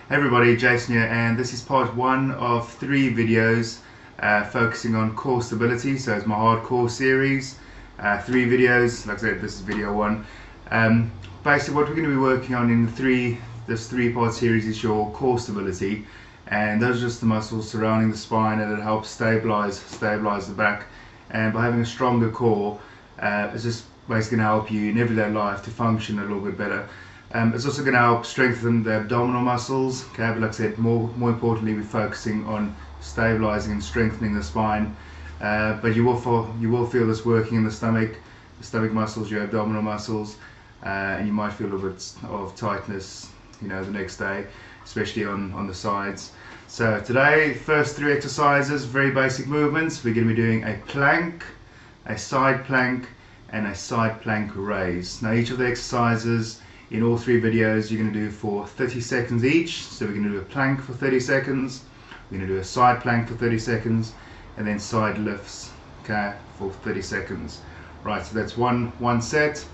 Hey everybody, Jason here, and this is part one of 3 videos focusing on core stability. So it's my hardcore series, 3 videos. Like I said, this is video 1. Basically what we're going to be working on in this 3-part series is your core stability, and those are just the muscles surrounding the spine, and it helps stabilize the back. And by having a stronger core, it's just basically going to help you in everyday life to function a little bit better. It's also going to help strengthen the abdominal muscles. Okay, but like I said, more importantly, we're focusing on stabilizing and strengthening the spine. But you will feel this working in the stomach muscles, your abdominal muscles, and you might feel a little bit of tightness, the next day, especially on the sides. So today, first 3 exercises, very basic movements. We're going to be doing a plank, a side plank, and a side plank raise. Now each of the exercises in all 3 videos you're going to do for 30 seconds each. So we're going to do a plank for 30 seconds, we're going to do a side plank for 30 seconds, and then side lifts, okay, for 30 seconds. Right, so that's one set.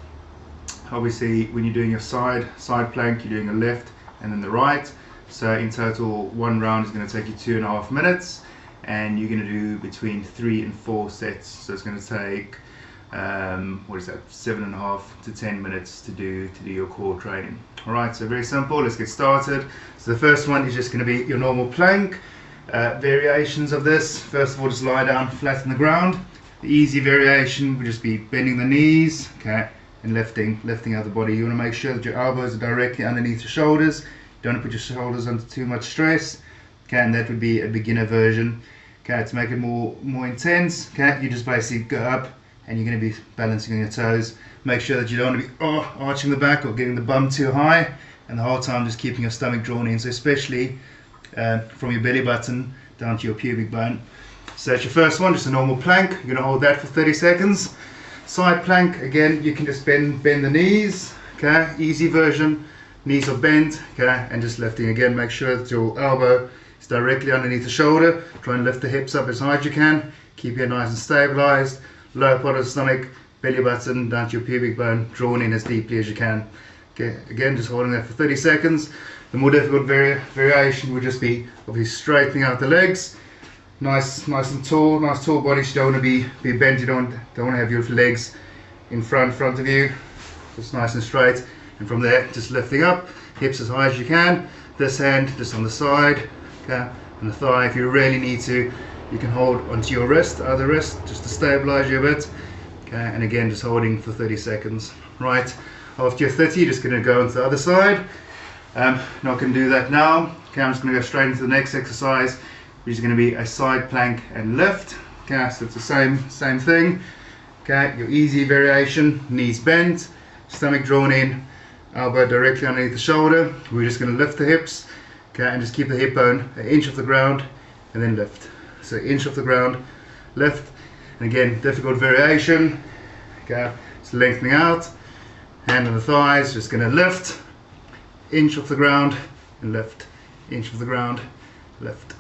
Obviously when you're doing your side plank, you're doing a left and then the right. So in total, 1 round is going to take you 2.5 minutes, and you're going to do between 3 and 4 sets. So it's going to take 7.5 to 10 minutes to do your core training. Alright, so very simple. Let's get started. So the first one is just going to be your normal plank. Variations of this: first of all, just lie down flat on the ground. The easy variation would just be bending the knees, okay, and lifting out the body. You want to make sure that your elbows are directly underneath your shoulders. You don't want to put your shoulders under too much stress, okay, and that would be a beginner version. Okay, to make it more intense, okay, you just basically go up and you're going to be balancing on your toes. Make sure that you don't want to be arching the back or getting the bum too high, and the whole time just keeping your stomach drawn in, so especially from your belly button down to your pubic bone. So that's your first one, just a normal plank. You're going to hold that for 30 seconds. Side plank, again, you can just bend the knees, okay, easy version. Knees are bent, okay, and just lifting. Again, make sure that your elbow is directly underneath the shoulder. Try and lift the hips up as high as you can. Keep it nice and stabilized. Lower part of the stomach, belly button down to your pubic bone, drawn in as deeply as you can. Okay, again, just holding that for 30 seconds. The more difficult variation would just be obviously straightening out the legs. Nice and tall, nice tall body. You don't want to be bent. You don't want to have your legs in front of you. Just nice and straight. And from there, just lifting up, hips as high as you can. This hand just on the side, okay, and the thigh. If you really need to, you can hold onto your wrist, other wrist, just to stabilize you a bit. Okay, and again, just holding for 30 seconds. Right, after you're 30, you're just going to go onto the other side. Not going to do that now. Okay, I'm just going to go straight into the next exercise, which is going to be a side plank and lift. Okay, so it's the same thing. Okay, your easy variation: knees bent, stomach drawn in, elbow directly underneath the shoulder. We're just going to lift the hips, okay, and just keep the hip bone an inch off the ground, and then lift. So inch off the ground, lift, and again, difficult variation. Okay, it's lengthening out, hand on the thighs, just going to lift, inch off the ground, and lift, inch off the ground, lift.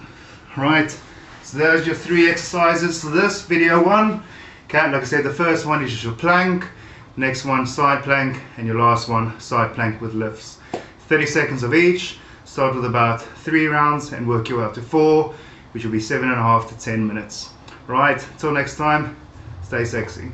Right, so there's your 3 exercises for this video 1. Okay, like I said, the first one is just your plank, next one side plank, and your last one side plank with lifts. 30 seconds of each. Start with about 3 rounds and work your way up to 4, which will be 7.5 to 10 minutes. Right, until next time, stay sexy.